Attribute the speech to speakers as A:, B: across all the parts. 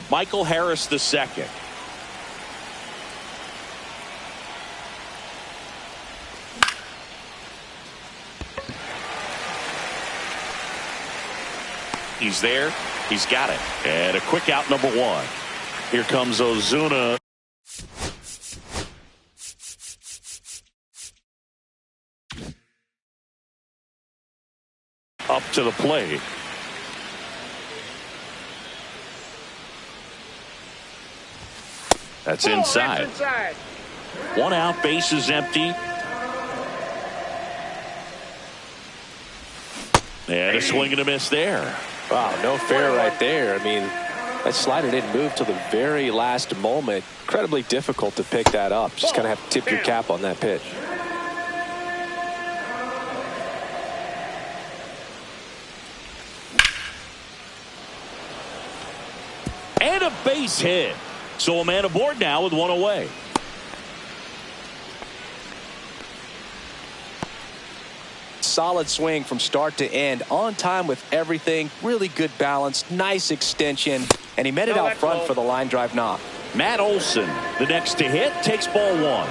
A: Michael Harris II. He's there. He's got it. And a quick out, number one. Here comes Ozuna. Up to the plate. That's inside. One out, base is empty. And a swing and a miss there.
B: Wow, no fair right there. I mean, that slider didn't move till the very last moment. Incredibly difficult to pick that up. Just kind of have to tip your cap on that pitch.
A: And a base hit. So a man aboard now with one away.
B: Solid swing from start to end, on time with everything. Really good balance, nice extension, and he met it out front for the line drive knock.
A: Matt Olson, the next to hit, takes ball one.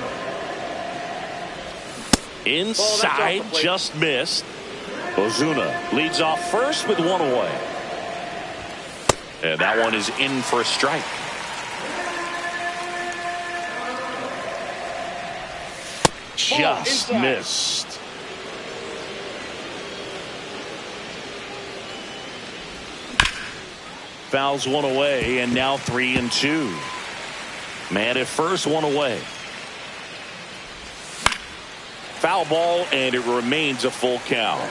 A: Inside, just missed. Ozuna leads off first with one away. And that one is in for a strike. Just missed. Fouls one away, and now 3-2. Man at first, one away. Foul ball, and it remains a full count.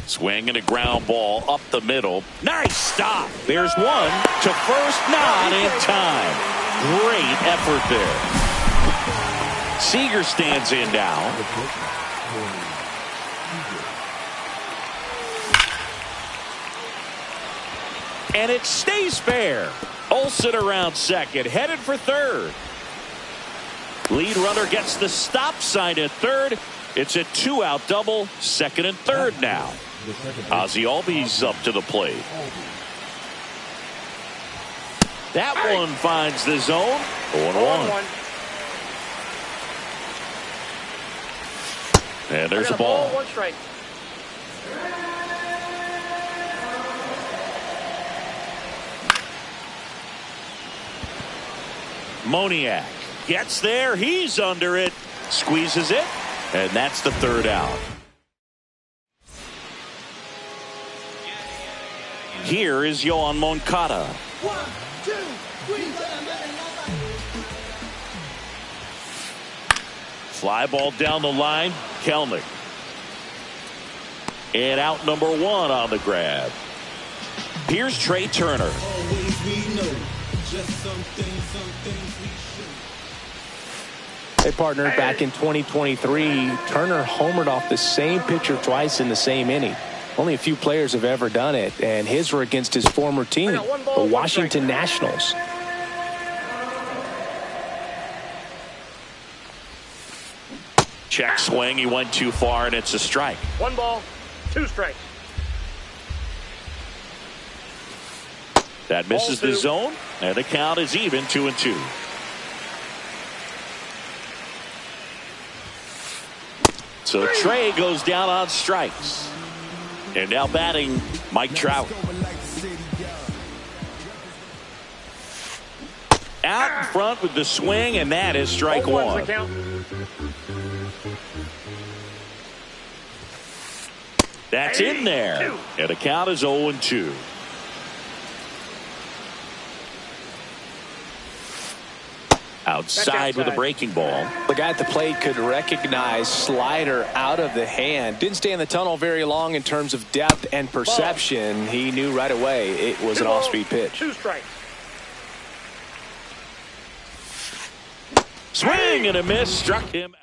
A: Swing and a ground ball up the middle. Nice stop. There's one to first, not in time. Great effort there. Seager stands in now. And it stays fair. Olson around second, headed for third. Lead runner gets the stop sign at third. It's a two-out double, second and third now. Ozzie Albies up to the plate. That one finds the zone. 0-1. And there's a ball.
C: 1 strike.
A: Moniak gets there. He's under it. Squeezes it. And that's the third out. Here is Yoan Moncada.
D: 1, 2, 3.
A: Fly ball down the line. Kelnick. And out number one on the grab. Here's Trey Turner.
B: Hey, partner, back in 2023, Turner homered off the same pitcher twice in the same inning. Only a few players have ever done it, and his were against his former team, the Washington Nationals.
A: Check swing. He went too far, and it's a strike.
C: 1 ball, 2 strikes.
A: That misses the zone, and the count is even, 2-2. So Trey goes down on strikes. And now batting, Mike Trout. Out in front with the swing, and that is strike one. That's in there. And the count is 0-2. Outside with a breaking ball.
B: The guy at the plate could recognize slider out of the hand. Didn't stay in the tunnel very long in terms of depth and perception. He knew right away it was an off-speed pitch.
C: 2 strikes.
A: Swing and a miss. Struck him out.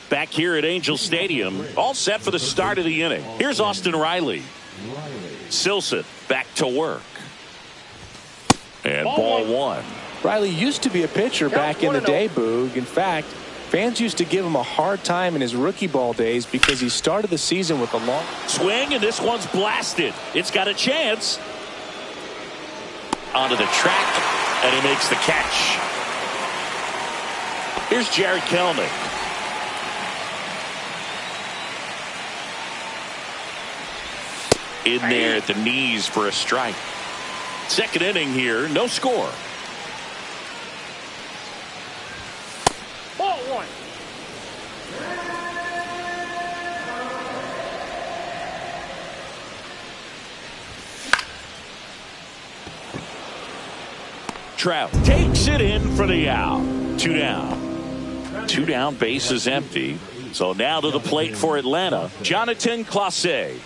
A: Back here at Angel Stadium, all set for the start of the inning. Here's Austin Riley. Silson back to work. And ball one.
B: Riley used to be a pitcher back in the day, Boog. In fact, Fans used to give him a hard time in his rookie ball days because he started the season with a long
A: swing, and this one's blasted. It's got a chance. Onto the track, and he makes the catch. Here's Jared Kelnick. In there at the knees for a strike. Second inning here, no score.
C: Ball one.
A: Trout takes it in for the out. 2 down. 2 down, base is empty. So now to the plate for Atlanta, Jonathan Clase.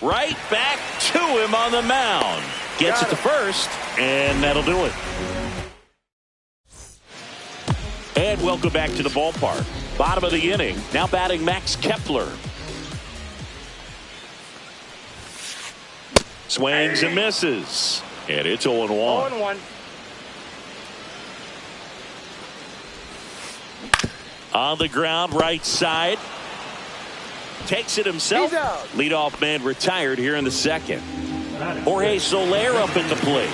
A: Right back to him on the mound. Gets it to first, and that'll do it. And welcome back to the ballpark. Bottom of the inning, now batting Max Kepler. Swings and misses. And it's 0-1.
C: 0-1.
A: On the ground, right side. Takes it himself. Leadoff man retired here in the second. Jorge Soler up at the plate.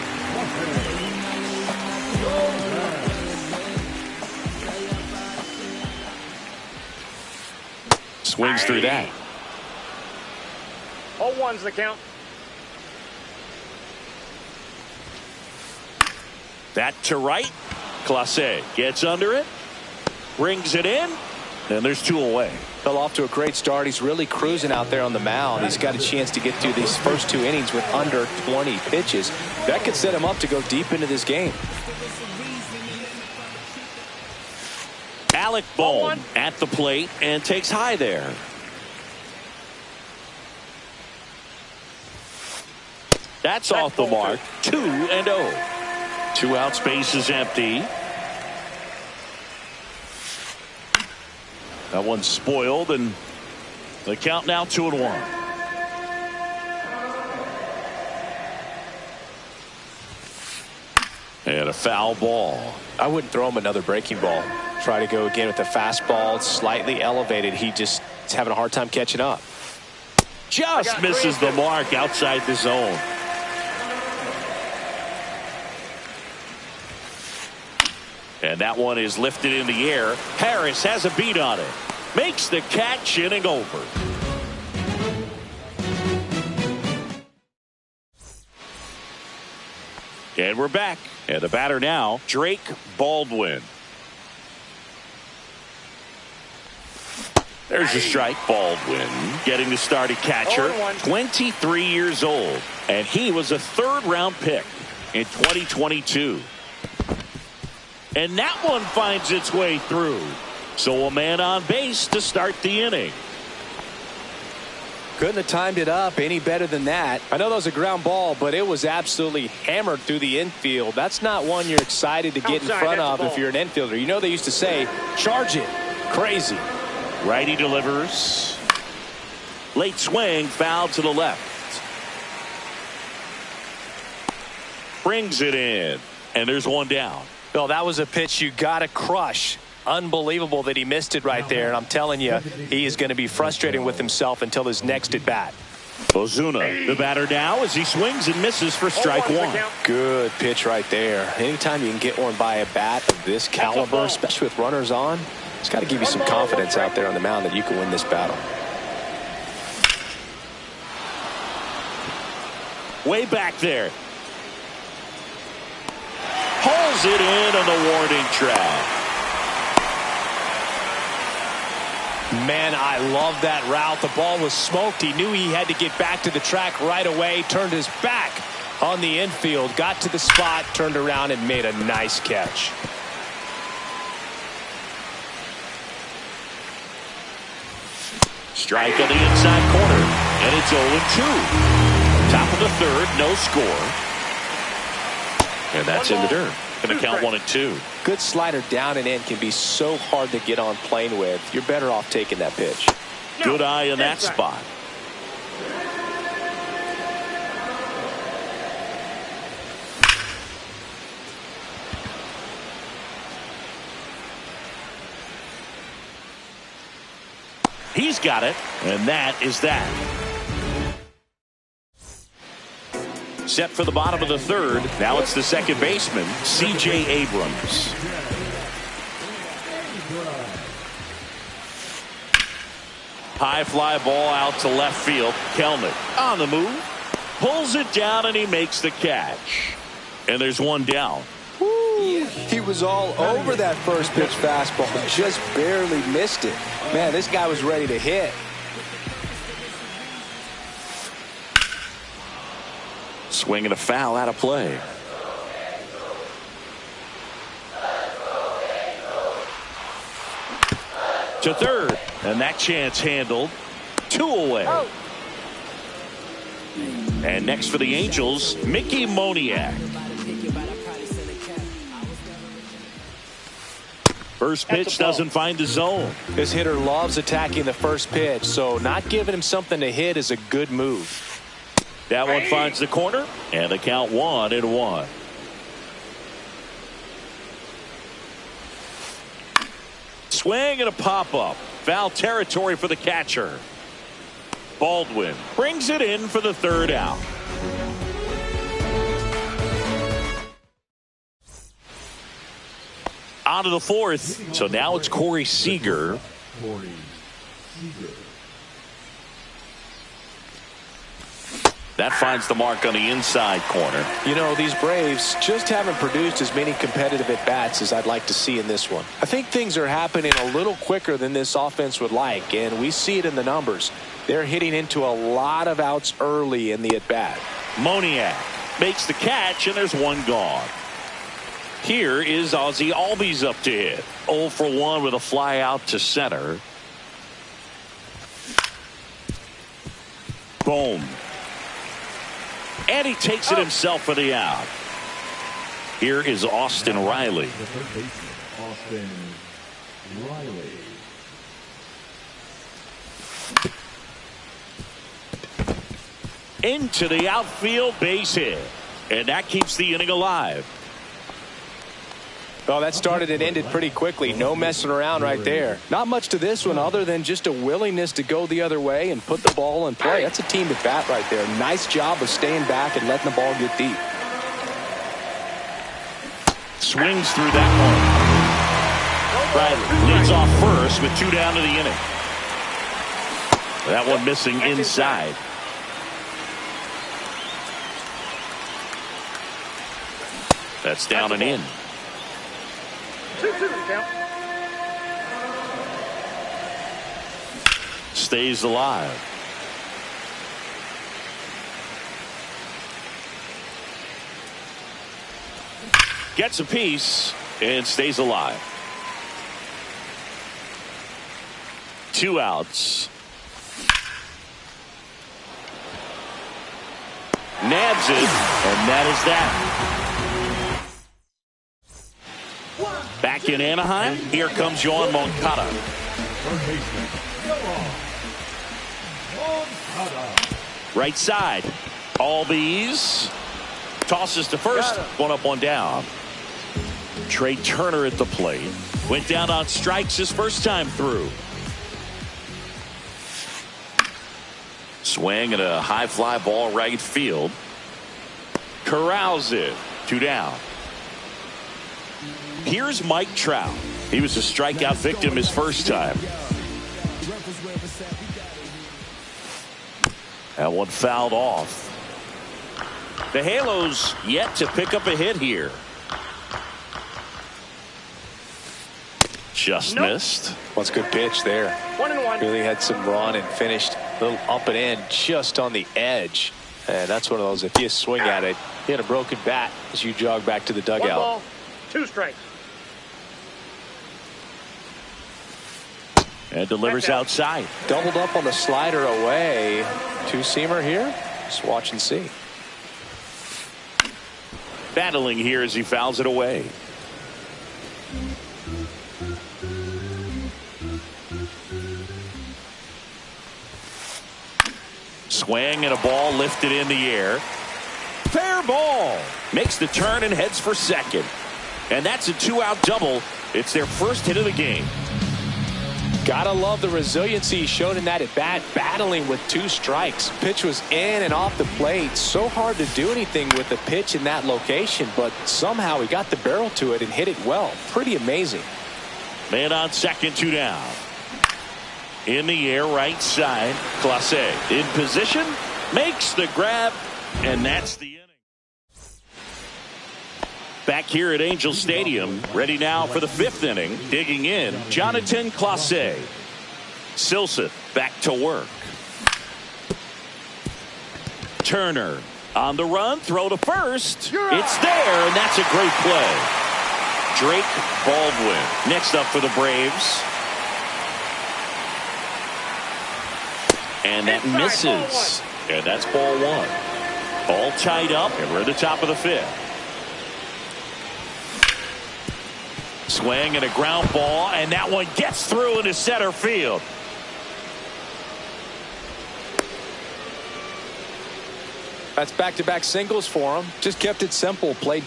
A: Swings through that.
C: 0-1's the count.
A: That to right. Clase gets under it. Brings it in. And there's 2 away.
B: Fell off to a great start. He's really cruising out there on the mound. He's got a chance to get through these first 2 innings with under 20 pitches. That could set him up to go deep into this game.
A: Alec Bohm at the plate and takes high there. That's off the mark. 2-0. 2 outs, base is empty. That one's spoiled, and the count now 2-1. And a foul ball.
B: I wouldn't throw him another breaking ball. Try to go again with the fastball, slightly elevated. He just is having a hard time catching up.
A: Just misses the mark outside the zone. And that one is lifted in the air. Harris has a beat on it. Makes the catch, inning over. And we're back. And the batter now, Drake Baldwin. There's a strike. Baldwin getting the start at catcher. 23 years old. And he was a 3rd-round pick in 2022. And that one finds its way through. So a man on base to start the inning.
B: Couldn't have timed it up any better than that. I know that was a ground ball, but it was absolutely hammered through the infield. That's not one you're excited to get in front of if you're an infielder. You know they used to say, charge it. Crazy.
A: Righty delivers. Late swing, foul to the left. Brings it in. And there's 1 down.
B: Well, that was a pitch you got to crush. Unbelievable that he missed it right there. And I'm telling you, he is going to be frustrated with himself until his next at bat.
A: Ozuna, the batter now as he swings and misses for strike 1.
B: Good pitch right there. Anytime you can get one by a bat of this caliber, especially with runners on, it's got to give you some confidence out there on the mound that you can win this battle.
A: Way back there. Pulls it in on the warning track.
B: Man, I love that route. The ball was smoked. He knew he had to get back to the track right away. Turned his back on the infield. Got to the spot, turned around, and made a nice catch.
A: Strike on the inside corner. And it's 0-2. Top of the 3rd, no score. And that's in the dirt. Going to count 1-2.
B: Good slider down and in can be so hard to get on plane with. You're better off taking that pitch.
A: Good eye in that spot. He's got it, and that is that. Set for the bottom of the third. Now it's the second baseman, C.J. Abrams. High fly ball out to left field. Kelnick on the move. Pulls it down, and he makes the catch. And there's one down.
B: Woo. He was all over that first pitch fastball. Just barely missed it. Man, this guy was ready to hit.
A: Swing and a foul out of play. To third, and that chance handled. 2 away. And next for the Angels, Mickey Moniak. First pitch doesn't find the zone.
B: This hitter loves attacking the first pitch, so not giving him something to hit is a good move.
A: That one finds the corner, and the count 1-1. Swing and a pop-up. Foul territory for the catcher. Baldwin brings it in for the third out. On to the fourth. So now it's Corey Seager. That finds the mark on the inside corner.
B: You know, these Braves just haven't produced as many competitive at-bats as I'd like to see in this one. I think things are happening a little quicker than this offense would like, and we see it in the numbers. They're hitting into a lot of outs early in the at-bat.
A: Moniak makes the catch, and there's one gone. Here is Ozzie Albies up to hit. 0 for 1 with a fly out to center. Boom. And he takes it himself for the out. Here is Austin Riley.
E: Austin Riley.
A: Into the outfield, base hit. And that keeps the inning alive.
B: Well, that started and ended pretty quickly. No messing around right there. Not much to this one other than just a willingness to go the other way and put the ball in play. That's a team at bat right there. Nice job of staying back and letting the ball get deep.
A: Swings through that one. Riley leads off first with 2 down to the inning. That one missing inside. That's down and in.
C: 2-2 count.
A: Stays alive. Gets a piece and stays alive. 2 outs. Nabs it, and that is that. Back in Anaheim, here comes Yoan Moncada. Right side. Albies tosses to first. 1 up, 1 down. Trey Turner at the plate. Went down on strikes his first time through. Swing and a high fly ball right field. Corrals it. 2 down. Here's Mike Trout. He was a strikeout victim his first time. That one fouled off. The Halos yet to pick up a hit here. Just missed.
B: What's a good pitch there.
C: 1-1.
B: Really had some run and finished a little up and in just on the edge. And that's one of those, if you swing at it, you had a broken bat as you jog back to the
C: 1
B: dugout.
C: ball, 2 strikes.
A: And delivers outside.
B: Doubled up on the slider away. 2-seamer here. Just watch and see.
A: Battling here as he fouls it away. Swing and a ball lifted in the air. Fair ball. Makes the turn and heads for second. And that's a 2-out double. It's their first hit of the game.
B: Gotta love the resiliency he showed in that at bat, battling with 2 strikes. Pitch was in and off the plate. So hard to do anything with the pitch in that location, but somehow he got the barrel to it and hit it well. Pretty amazing.
A: Man on second, 2 down. In the air, right side. Clase in position, makes the grab, and that's the inning. Back here at Angel Stadium, ready now for the 5th inning. Digging in, Jonathan Clase. Silseth back to work. Turner on the run, throw to first. It's there, and that's a great play. Drake Baldwin next up for the Braves. And that misses. And that's ball 1. All tied up, and we're at the top of the 5th. Swing and a ground ball, and that one gets through into center field.
B: That's back-to-back singles for him. Just kept it simple. Played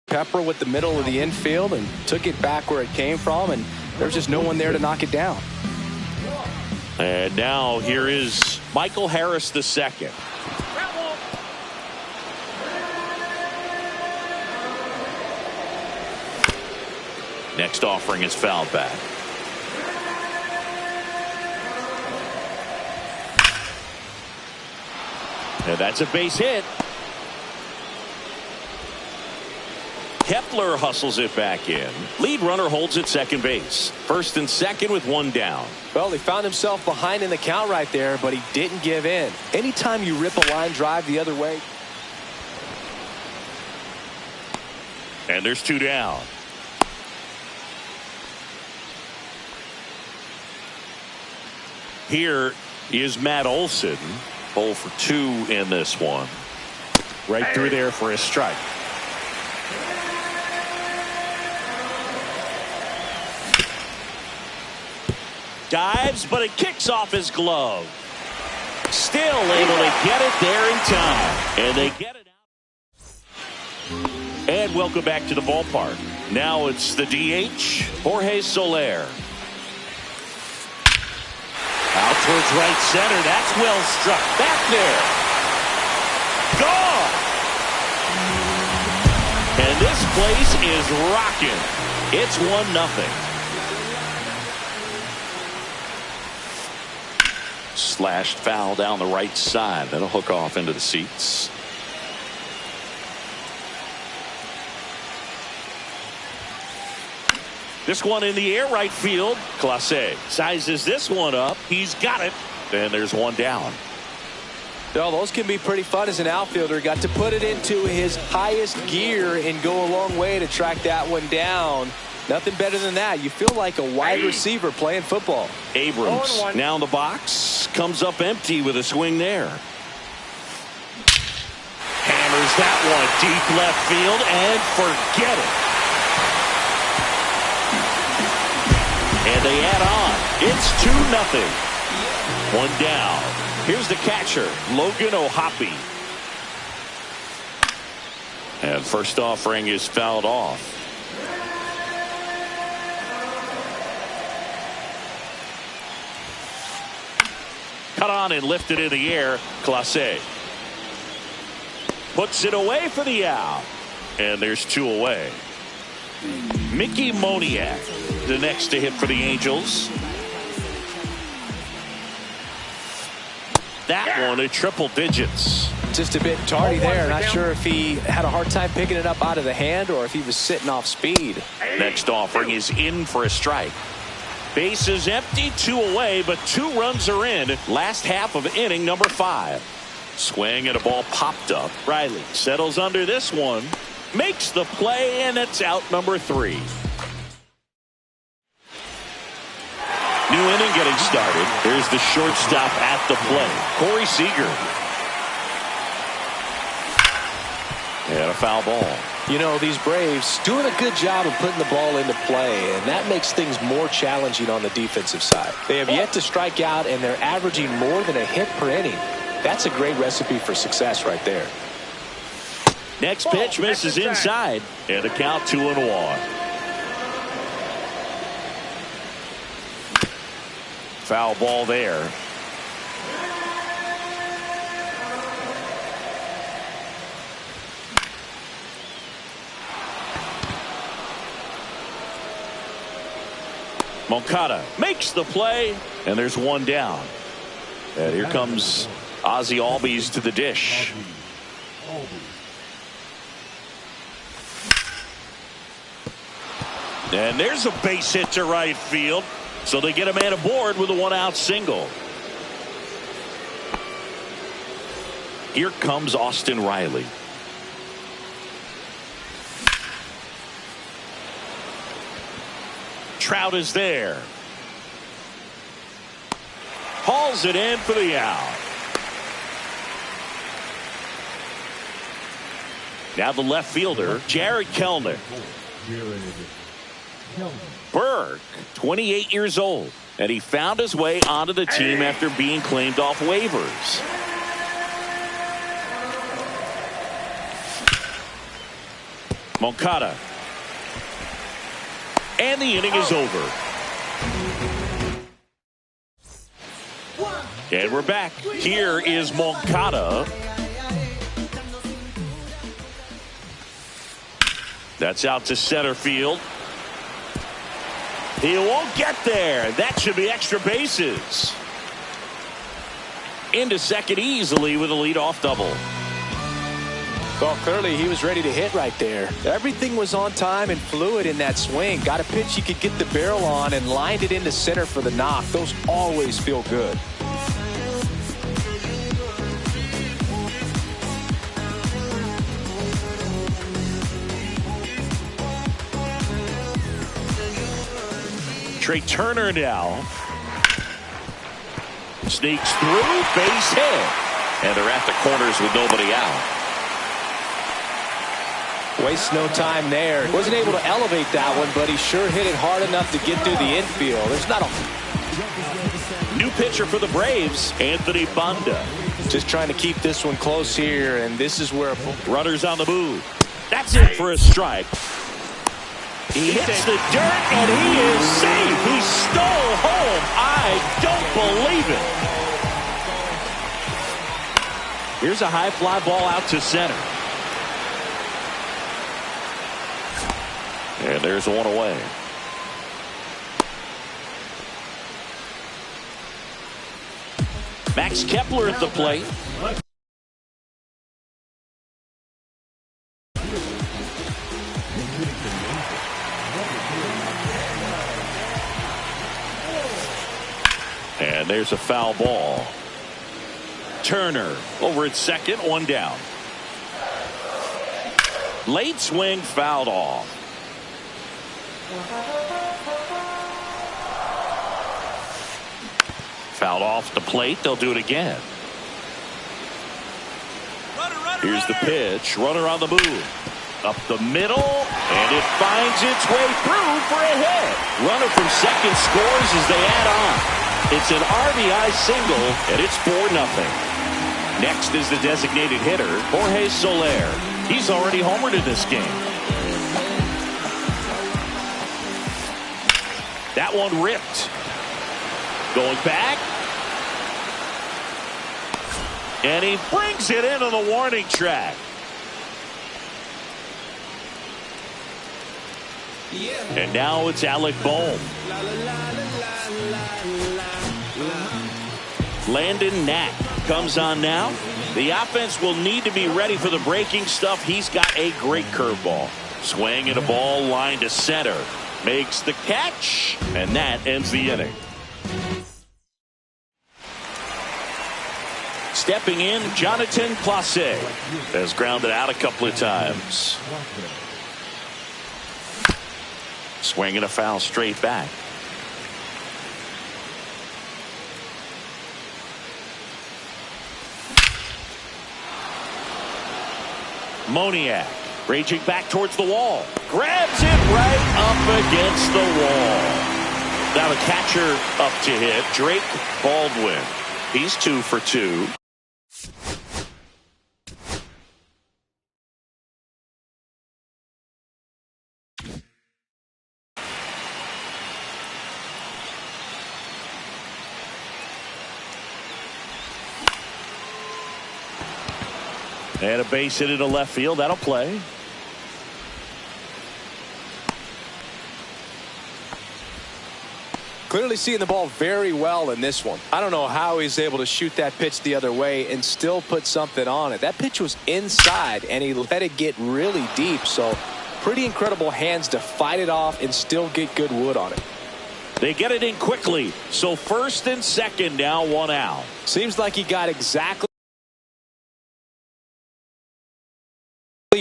B: Pepper with the middle of the infield and took it back where it came from, and there's just no one there to knock it down.
A: And now here is Michael Harris II. Next offering is fouled back. And that's a base hit. Kepler hustles it back in. Lead runner holds at second base. First and second with 1 down.
B: Well, he found himself behind in the count right there, but he didn't give in. Anytime you rip a line drive the other way.
A: And there's 2 down. Here is Matt Olson. 0 for 2 in this one. Right through there for a strike. Dives, but it kicks off his glove. Still able to get it there in time. And they get it out. And welcome back to the ballpark. Now it's the DH, Jorge Soler. Out towards right center. That's well struck. Back there. Gone. And this place is rocking. It's 1-0. Slashed foul down the right side. That'll hook off into the seats. This one in the air, right field. Clase sizes this one up. He's got it. And there's 1 down.
B: Well, those can be pretty fun as an outfielder. Got to put it into his highest gear and go a long way to track that one down. Nothing better than that. You feel like a wide receiver playing football.
A: Abrams now in the box. Comes up empty with a swing there. Hammers that one deep left field and forget it. And they add on. It's 2-0. 1 down. Here's the catcher, Logan O'Hoppe. And first offering is fouled off. Cut on and lifted in the air. Clase puts it away for the out. And there's 2 away. Mickey Moniak, the next to hit for the Angels. That one at triple digits.
B: Just a bit tardy there. Not sure if he had a hard time picking it up out of the hand or if he was sitting off speed.
A: Next offering is in for a strike. Base is empty, 2 away, but 2 runs are in. Last half of inning number 5. Swing and a ball popped up. Riley settles under this one. Makes the play, and it's out number 3. New inning getting started. Here's the shortstop at the plate, Corey Seager. And a foul ball.
B: You know, these Braves doing a good job of putting the ball into play, and that makes things more challenging on the defensive side. They have yet to strike out, and they're averaging more than a hit per inning. That's a great recipe for success right there.
A: Next
C: Ball,
A: pitch misses
C: back to
A: inside. And the count 2-1. Foul ball there. Moncada makes the play, and there's one down. And here comes Ozzie Albies to the dish. And there's a base hit to right field. So they get a man aboard with a one-out single. Here comes Austin Riley. Trout is there. Hauls it in for the out. Now the left fielder, Jared Kelenic. Berg, 28 years old, and he found his way onto the team after being claimed off waivers. Moncada. And the inning is over. And we're back. Here is Moncada. That's out to center field. He won't get there. That should be extra bases. Into second easily with a leadoff double.
B: Well, clearly he was ready to hit right there. Everything was on time and fluid in that swing. Got a pitch he could get the barrel on and lined it into center for the knock. Those always feel good.
A: Trey Turner now. Sneaks through, base hit. And they're at the corners with nobody out.
B: Wastes no time there. Wasn't able to elevate that one, but he sure hit it hard enough to get through the infield. There's not a
A: new pitcher for the Braves, Anthony Banda.
B: Just trying to keep this one close here, and this is where
A: runners on the move. That's it for a strike. He hits the dirt, and he is safe. He stole home. I don't believe it. Here's a high fly ball out to center. And there's one away. Max Kepler at the plate. And there's a foul ball. Turner over at second, one down. Late swing fouled off. Fouled off the plate. They'll do it again. Here's the pitch. Runner on the move. Up the middle, and it finds its way through for a hit. Runner from second scores as they add on. It's an RBI single, and it's 4-0. Next is the designated hitter, Jorge Soler. He's already homered in this game. That one ripped. Going back. And he brings it into the warning track. And now it's Alec Bohm. Landon Knack comes on now. The offense will need to be ready for the breaking stuff. He's got a great curveball. Swing and a ball line to center. Makes the catch, and that ends the inning. Stepping in, Jonathan Clase has grounded out a couple of times. Swing and a foul straight back. Moniak raging back towards the wall. Grabs it right up against the wall. Now the catcher up to hit, Drake Baldwin. He's 2 for 2. And a base hit into left field. That'll play.
B: Clearly seeing the ball very well in this one. I don't know how he's able to shoot that pitch the other way and still put something on it. That pitch was inside, and he let it get really deep. So pretty incredible hands to fight it off and still get good wood on it.
A: They get it in quickly. So first and second now, 1 out.
B: Seems like he got exactly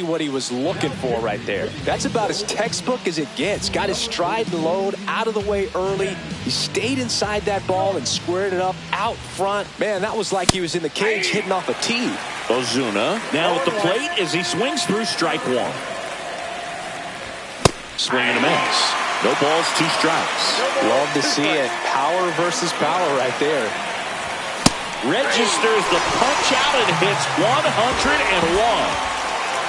B: what he was looking for right there. That's about as textbook as it gets. Got his stride and load out of the way early. He stayed inside that ball and squared it up out front. Man, that was like he was in the cage hitting off a tee.
A: Ozuna now at the plate as he swings through strike one. Swing and a miss. No balls, 2 strikes.
B: Love to see it. Power versus power right there.
A: Registers the punch out and hits 101.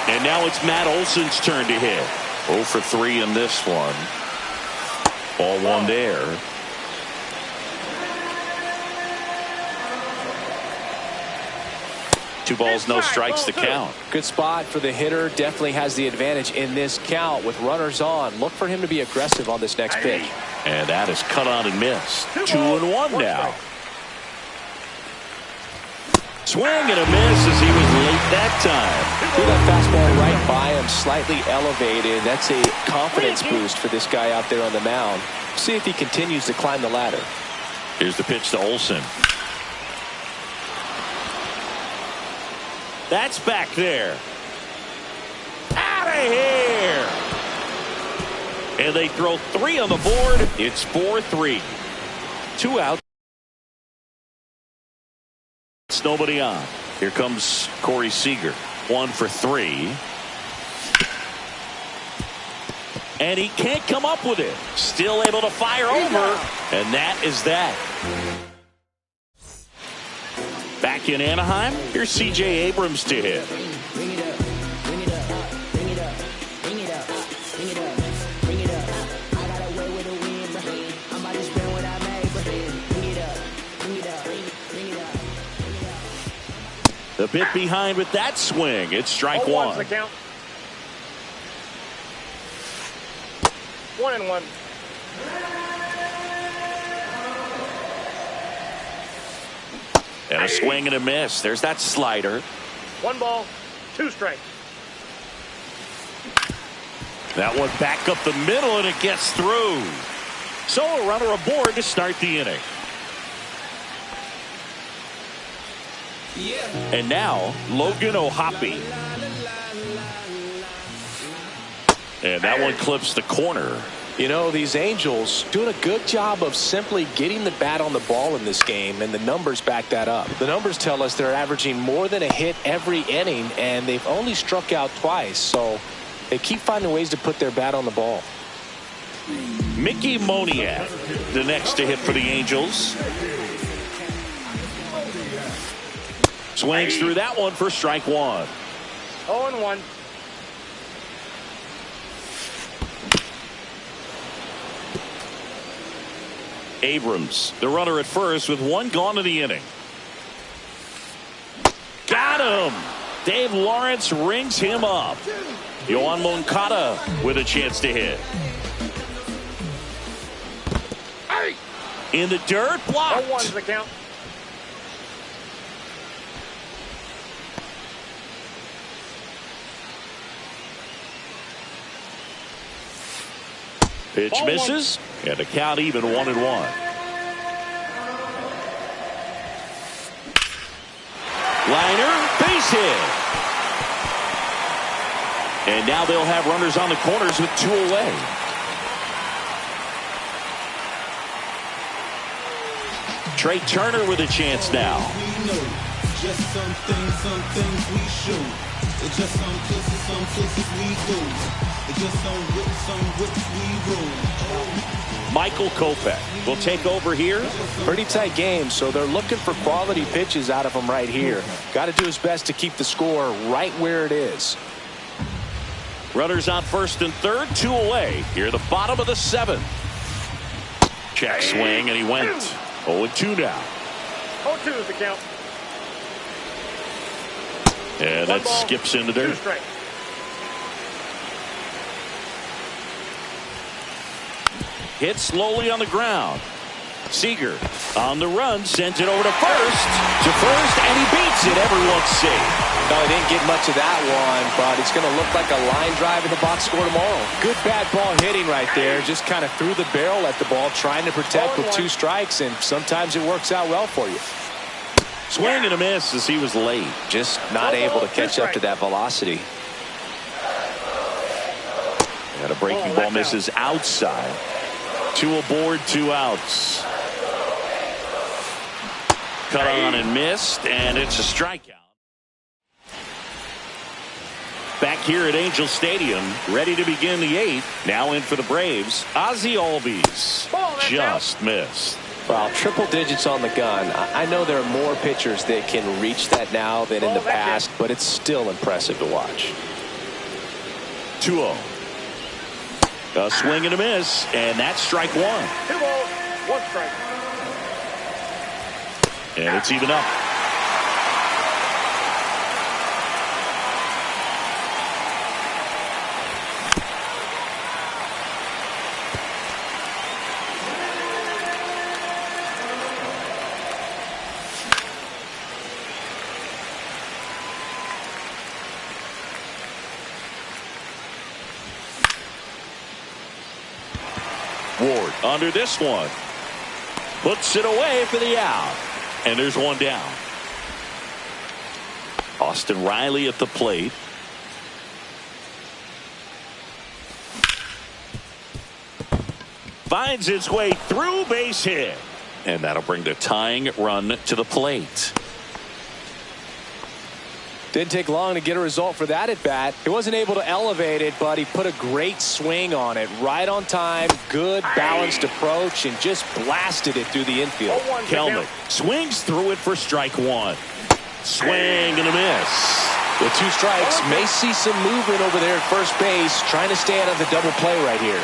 A: And now it's Matt Olson's turn to hit. 0 for 3 in this one. Ball 1 there. Two balls, no strikes to count.
B: Good spot for the hitter. Definitely has the advantage in this count with runners on. Look for him to be aggressive on this next pitch.
A: And that is cut on and missed. 2-1 now. Swing and a miss as he was late that time.
B: Threw that fastball right by him, slightly elevated. That's a confidence boost for this guy out there on the mound. See if he continues to climb the ladder.
A: Here's the pitch to Olson. That's back there. Out of here. And they throw 3 on the board. It's 4-3. 2 out. It's nobody on. Here comes Corey Seager. 1 for 3. And he can't come up with it. Still able to fire over. And that is that. Back in Anaheim, here's C.J. Abrams to hit.
D: Bring it up, bring it up, bring it up, bring it up, bring it up, bring it up. I got away with a win, but I'm about to spend what I made, but bring it up, bring it up, bring it up, bring it up.
A: The bit behind with that swing. It's strike 1.
C: The count. 1-1.
A: And a swing and a miss. There's that slider.
C: 1 ball, 2 strikes.
A: That one back up the middle and it gets through. So a runner aboard to start the inning. And now Logan O'Hoppe. And that one clips the corner.
B: You know, these Angels doing a good job of simply getting the bat on the ball in this game, and the numbers back that up. The numbers tell us they're averaging more than a hit every inning, and they've only struck out twice, so they keep finding ways to put their bat on the ball.
A: Mickey Moniak, the next to hit for the Angels. Swings through that one for strike 1.
C: 0-1.
A: Abrams, the runner at first with 1 gone in the inning. Got him. Dave Lawrence rings him up. Yoan Moncada with a chance to hit. In the dirt, blocked.
C: 0-1's the count.
A: Pitch misses, and the count even 1-1. Liner, base hit. And now they'll have runners on the corners with 2 away. Trey Turner with a chance now.
F: Just some things we show. It's just some places we go. It's just some whips we roll.
A: Michael Kopech will take over here.
B: Pretty tight game, so they're looking for quality pitches out of him right here. Got to do his best to keep the score right where it is.
A: Runners on first and third, 2 away. Here the bottom of the 7th. Check swing, and he went 0-2 now.
C: 0-2 is the count.
A: And that skips into dirt.
C: 2 strikes.
A: Hit slowly on the ground. Seager on the run, sent it over to first, and he beats it. Everyone's safe.
B: No, he didn't get much of that one, but it's going to look like a line drive in the box score tomorrow. Good bat ball hitting right there. Just kind of threw the barrel at the ball, trying to protect with 2 strikes, and sometimes it works out well for you.
A: Swing and a miss as he was late.
B: Just not able to catch up to that velocity.
A: And a breaking ball misses outside. 2 aboard, 2 outs. Cut on and missed, and it's a strikeout. Back here at Angel Stadium, ready to begin the 8th. Now in for the Braves, Ozzie Albies. Just missed.
B: Well, triple digits on the gun. I know there are more pitchers that can reach that now than in the past, but it's still impressive to watch.
A: 2-0. A swing and a miss, and that's strike 1.
C: 2 balls, 1 strike.
A: And it's even up. Ward under this one. Puts it away for the out. And there's 1 down. Austin Riley at the plate. Finds its way through, base hit. And that'll bring the tying run to the plate.
B: Didn't take long to get a result for that at bat. He wasn't able to elevate it, but he put a great swing on it. Right on time, good balanced approach, and just blasted it through the infield.
A: Kelnick swings through it for strike 1. Swing and a miss.
B: With 2 strikes, may see some movement over there at first base, trying to stay out of the double play right here.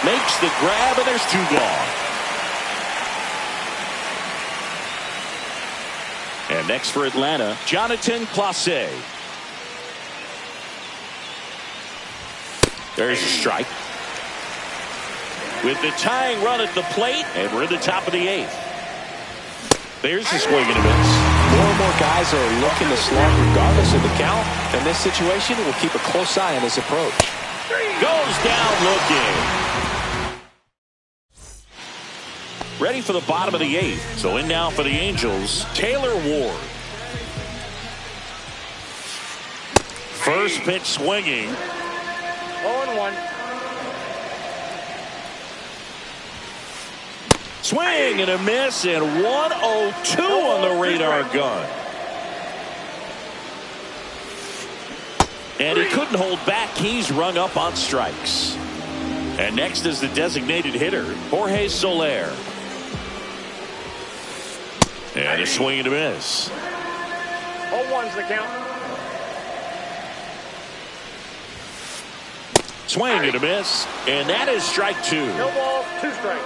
A: Makes the grab, and there's 2 gone. And next for Atlanta, Jonathan Clase. There's a strike. With the tying run at the plate, and we're at the top of the 8th. There's a swing and a miss.
B: More and more guys are looking to slug regardless of the count. In this situation, we'll keep a close eye on his approach.
A: Goes down looking. Ready for the bottom of the 8th. So in now for the Angels, Taylor Ward. First pitch swinging.
C: 0-1.
A: Swing and a miss, and 102 on the radar gun. And he couldn't hold back. He's rung up on strikes. And next is the designated hitter, Jorge Soler. And a swing and a miss.
C: 0-1's the count.
A: Swing and a miss. And that is strike 2.
C: No balls, 2 strikes.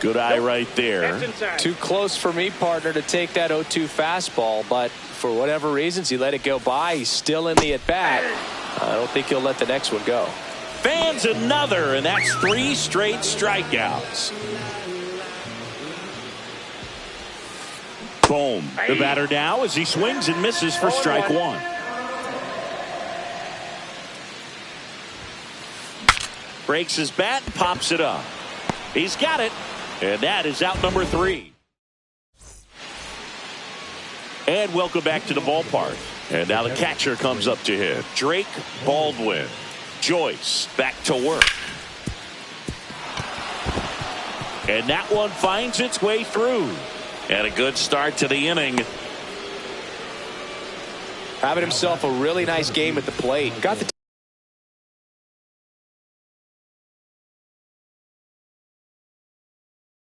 A: Good eye right there.
C: That's inside.
B: Too close for me, partner, to take that 0-2 fastball, but for whatever reasons, he let it go by. He's still in the at-bat. I don't think he'll let the next one go.
A: Fans another, and that's 3 straight strikeouts. Boom. The batter now as he swings and misses for strike 1. Breaks his bat, pops it up. He's got it, and that is out number 3. And welcome back to the ballpark. And now the catcher comes up to hit. Drake Baldwin. Joyce back to work. And that one finds its way through. And a good start to the inning.
B: Having himself a really nice game at the plate. Got the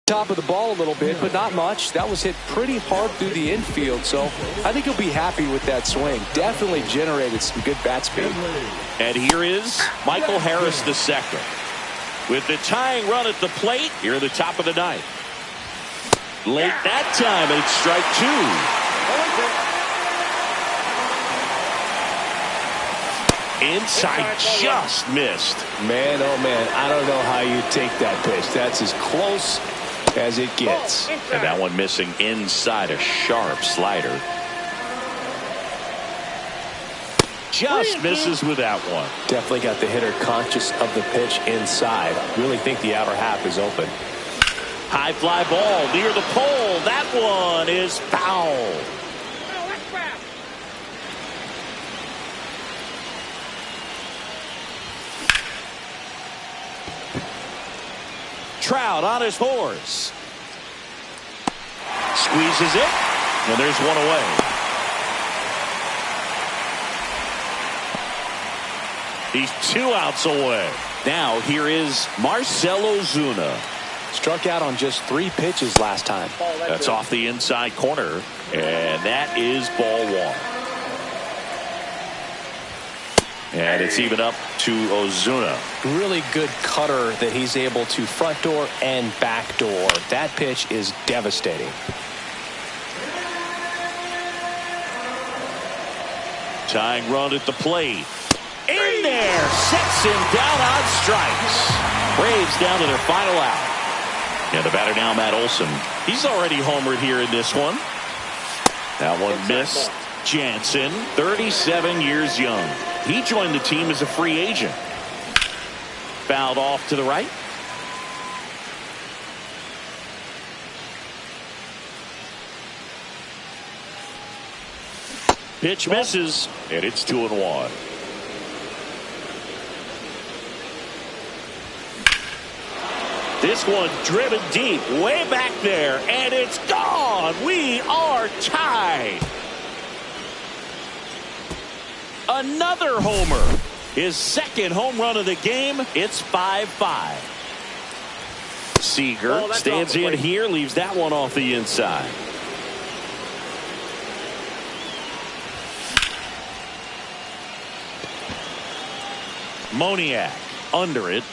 B: top of the ball a little bit, but not much. That was hit pretty hard through the infield, so I think he'll be happy with that swing. Definitely generated some good bat speed.
A: And here is Michael Harris II. With the tying run at the plate here at the top of the ninth. Late that time, and it's strike two. Inside, just missed.
B: Man, oh man, I don't know how you take that pitch. That's as close as it gets.
A: And that one missing inside, a sharp slider. Just misses with that one.
B: Definitely got the hitter conscious of the pitch inside. Really think the outer half is open.
A: High fly ball near the pole. That one is foul. Trout on his horse. Squeezes it. And there's one away. He's 2 outs away. Now here is Marcell Ozuna.
B: Struck out on just 3 pitches last time.
A: That's off the inside corner. And that is ball 1. And it's even up to Ozuna.
B: Really good cutter that he's able to front door and back door. That pitch is devastating.
A: Tying run at the plate. In there, sets him down on strikes. Braves down to their final out. And the batter now, Matt Olson. He's already homered here in this one. That one missed. Jansen, 37 years young. He joined the team as a free agent. Fouled off to the right. Pitch misses, and it's 2-1. This one driven deep, way back there, and it's gone. We are tied. Another homer. His second home run of the game. It's 5-5. Seager stands in here, leaves that one off the inside. Moniak under it.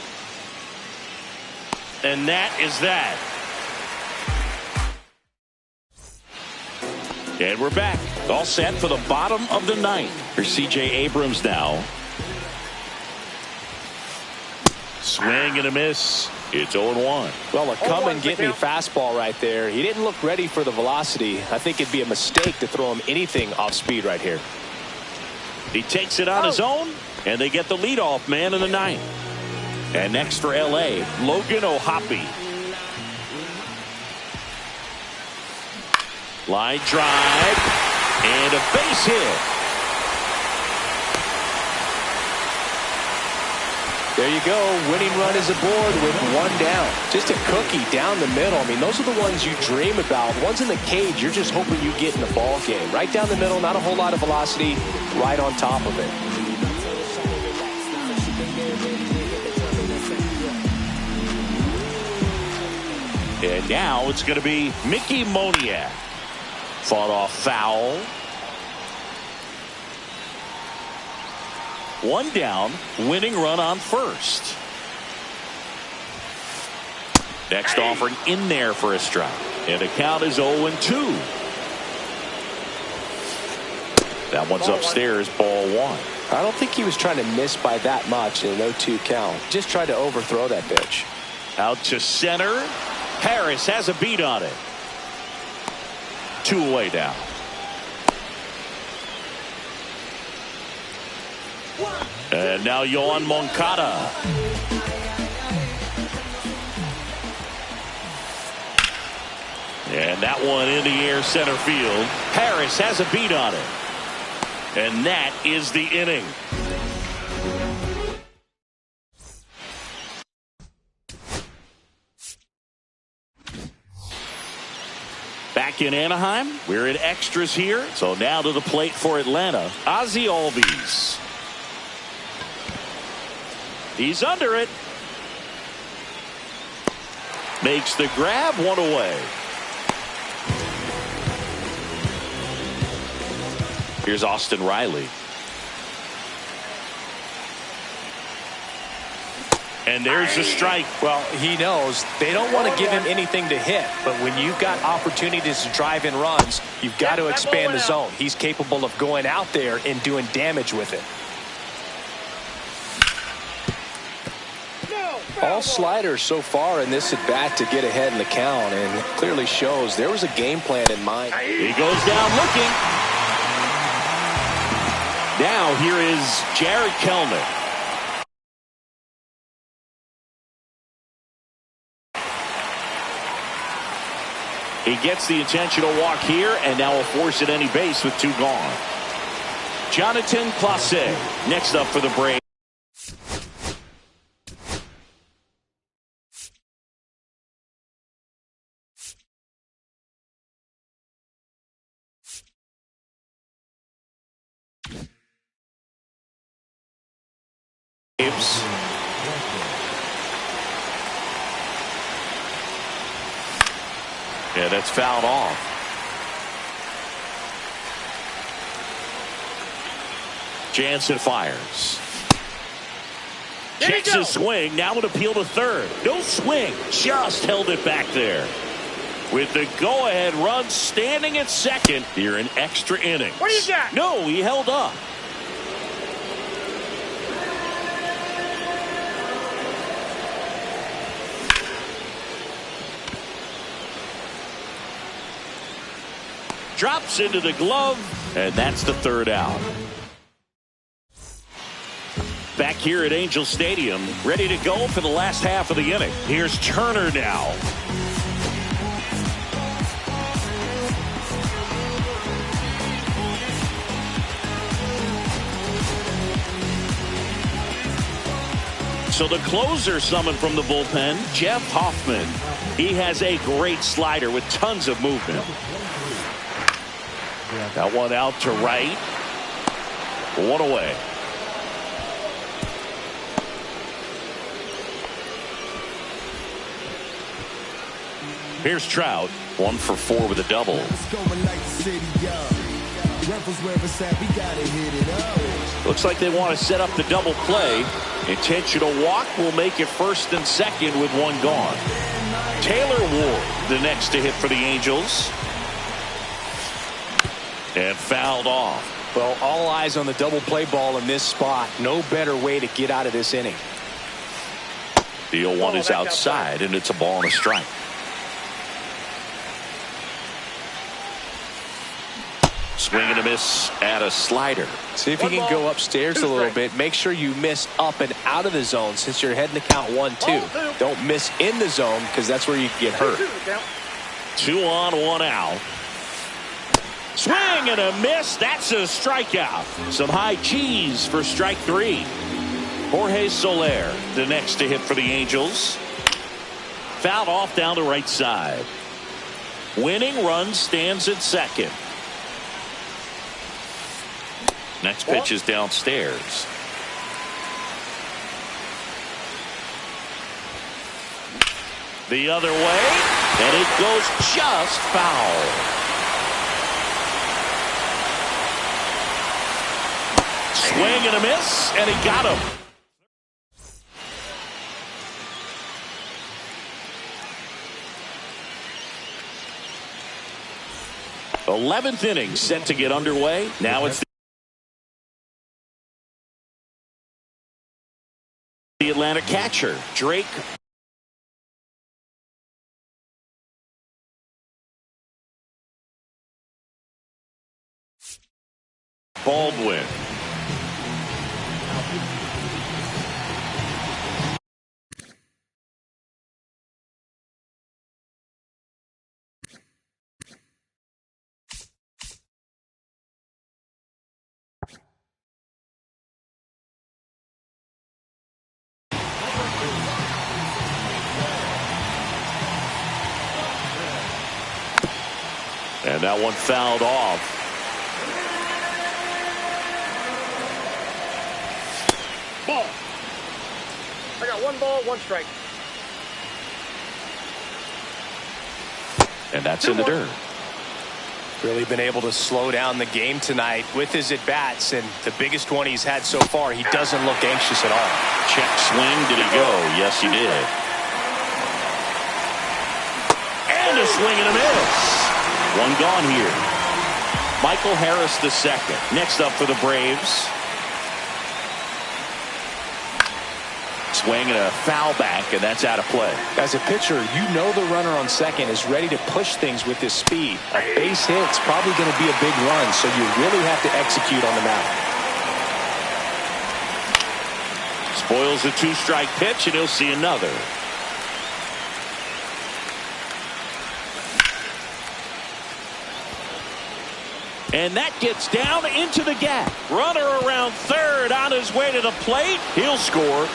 A: And that is that. And we're back. All set for the bottom of the ninth. Here's C.J. Abrams now. Swing and a miss. It's 0-1.
B: Well, a come and get me fastball right there. He didn't look ready for the velocity. I think it'd be a mistake to throw him anything off speed right here.
A: He takes it on his own, and they get the leadoff man in the ninth. And next for L.A., Logan O'Hoppe. Line drive and a base hit.
B: There you go. Winning run is aboard with 1 down. Just a cookie down the middle. I mean, those are the ones you dream about. Ones in the cage, you're just hoping you get in the ball game. Right down the middle, not a whole lot of velocity, right on top of it.
A: And now it's going to be Mickey Moniak. Fought off foul. 1 down, winning run on first. Next offering in there for a strike. And the count is 0-2. That one's upstairs, ball 1.
B: I don't think he was trying to miss by that much in an 0-2 count. Just tried to overthrow that pitch.
A: Out to center. Harris has a beat on it. 2 away now. And now Yoan Moncada. And that one in the air center field. Harris has a beat on it. And that is the inning. Back in Anaheim, we're in extras here. So now to the plate for Atlanta, Ozzie Albies. He's under it. Makes the grab, 1 away. Here's Austin Riley. And there's a strike.
B: Well, he knows they don't want to give him anything to hit, but when you've got opportunities to drive in runs, you've got to expand the zone. He's capable of going out there and doing damage with it. All sliders so far in this at bat to get ahead in the count, and it clearly shows there was a game plan in mind.
A: He goes down looking. Now here is Jared Kellner. He gets the intentional walk here, and now will force at any base with 2 gone. Jonathan Clase next up for the Braves. Yeah, that's fouled off. Jansen fires. Checks his swing. Now an appeal to third. No swing. Just held it back there. With the go-ahead run standing at second here in extra innings.
C: What do you got?
A: No, he held up. Drops into the glove, and that's the 3rd out. Back here at Angel Stadium, ready to go for the last half of the inning. Here's Turner now. So the closer summoned from the bullpen, Jeff Hoffman. He has a great slider with tons of movement. That one out to right. 1 away. Here's Trout. 1 for 4 with a double. Looks like they want to set up the double play. Intentional walk will make it 1st and 2nd with 1 gone. Taylor Ward, the next to hit for the Angels. And fouled off.
B: Well, all eyes on the double play ball in this spot. No better way to get out of this inning.
A: The 0-1 is outside, and it's a ball and a strike. Swing and a miss at a slider.
B: See if you can go upstairs a little bit. Make sure you miss up and out of the zone since you're heading to count 1-2. Don't miss in the zone because that's where you get hurt.
A: 2 on, 1 out. Swing and a miss. That's a strikeout. Some high cheese for strike 3. Jorge Soler, the next to hit for the Angels. Fouled off down the right side. Winning run stands at second. Next pitch is downstairs. The other way, and it goes just foul. Swing and a miss, and he got him. The 11th inning set to get underway. Now it's the Atlanta catcher, Drake. Baldwin. And that one fouled off.
C: Ball. I got 1 ball, 1 strike.
A: And that's in the dirt.
B: Really been able to slow down the game tonight with his at-bats, and the biggest one he's had so far, he doesn't look anxious at all.
A: Check swing. Did he go? Yes, he did. And a swing and a miss. One gone here. Michael Harris the second. Next up for the Braves. Swing and a foul back, and that's out of play.
B: As a pitcher, you know the runner on second is ready to push things with his speed. A base hit's probably going to be a big run, so you really have to execute on the mound.
A: Spoils a two-strike pitch, and he'll see another. And that gets down into the gap. Runner around third on his way to the plate. He'll score.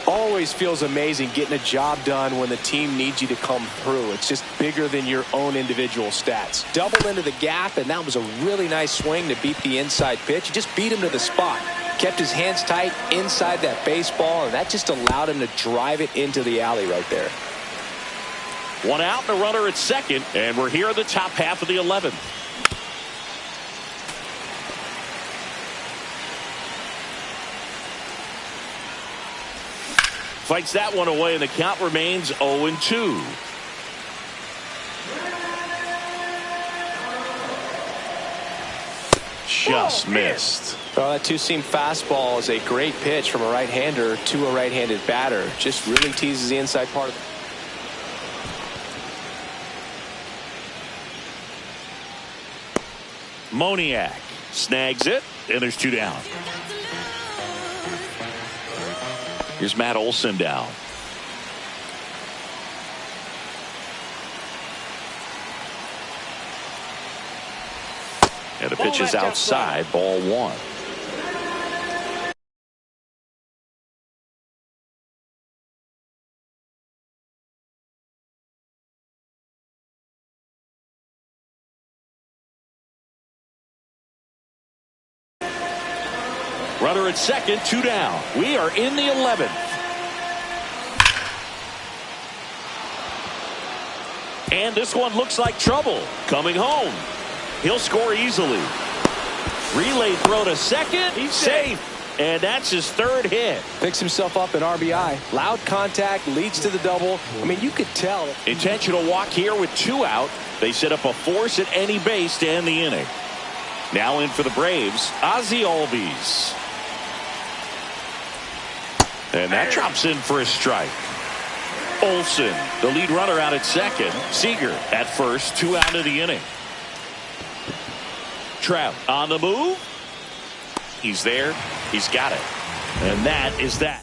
B: Always feels amazing getting a job done when the team needs you to come through. It's just bigger than your own individual stats. Double into the gap, and that was a really nice swing to beat the inside pitch. He just beat him to the spot. Kept his hands tight inside that baseball, and that just allowed him to drive it into the alley right there.
A: One out and a runner at second, and we're here in the top half of the 11th. Fights that one away, and the count remains 0-2. Just missed.
B: Well, that two-seam fastball is a great pitch from a right-hander to a right-handed batter. Just really teases the inside part of the...
A: Moniak snags it, and there's two down. Here's Matt Olson down. And the pitch is outside, ball one. Runner at second, two down. We are in the 11th. And this one looks like trouble. Coming home. He'll score easily. Relay throw to second. He's safe. And that's his third hit.
B: Picks himself up an RBI. Loud contact leads to the double. I mean, you could tell.
A: Intentional walk here with two out. They set up a force at any base to end the inning. Now in for the Braves, Ozzie Albies. And that drops in for a strike. Olson, the lead runner, out at second. Seager at first, two out of the inning. Trout on the move. He's there. He's got it. And that is that.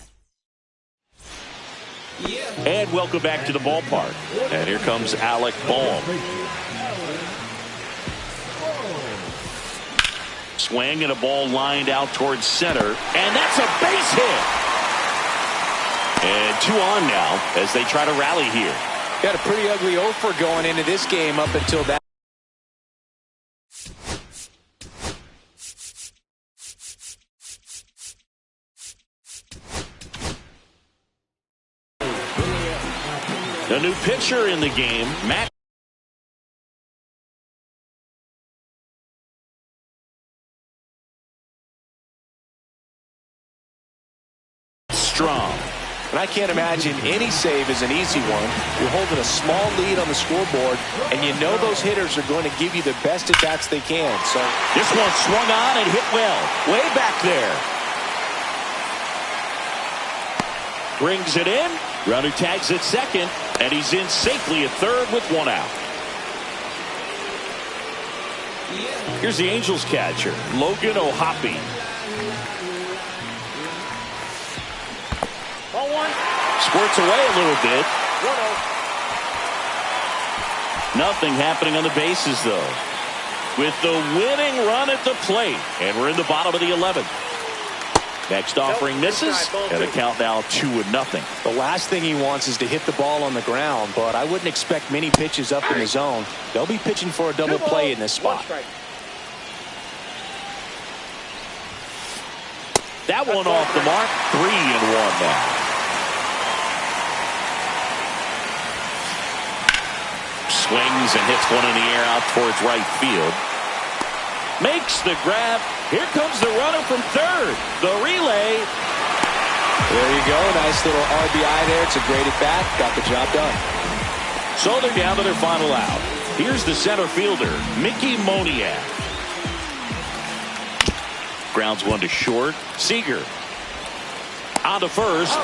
A: And welcome back to the ballpark. And here comes Alec Bohm. Swing and a ball lined out towards center. And that's a base hit. And two on now as they try to rally here.
B: Got a pretty ugly offer going into this game up until that.
A: The new pitcher in the game, Matt Strong.
B: And I can't imagine any save is an easy one. You're holding a small lead on the scoreboard, and you know those hitters are going to give you the best at-bats they can. So
A: this one swung on and hit well. Way back there. Brings it in. Runner tags at second, and he's in safely at third with one out. Here's the Angels catcher, Logan O'Hoppe.
C: Ball one.
A: Squirts away a little bit.
C: 1-0.
A: Nothing happening on the bases, though. With the winning run at the plate. And we're in the bottom of the 11th. Next offering misses, and the count now 2-0.
B: the last thing he wants is to hit the ball on the ground, but I wouldn't expect many pitches up in the zone. They'll be pitching for a double play in this spot.
A: That one off the mark. 3-1 now. swings and hits one in the air out towards right field. Makes the grab. Here comes the runner from third. The relay.
B: There you go. Nice little RBI there. It's a great at bat. Got the job done.
A: So they're down to their final out. Here's the center fielder, Mickey Moniak. Grounds one to short. Seager on to first.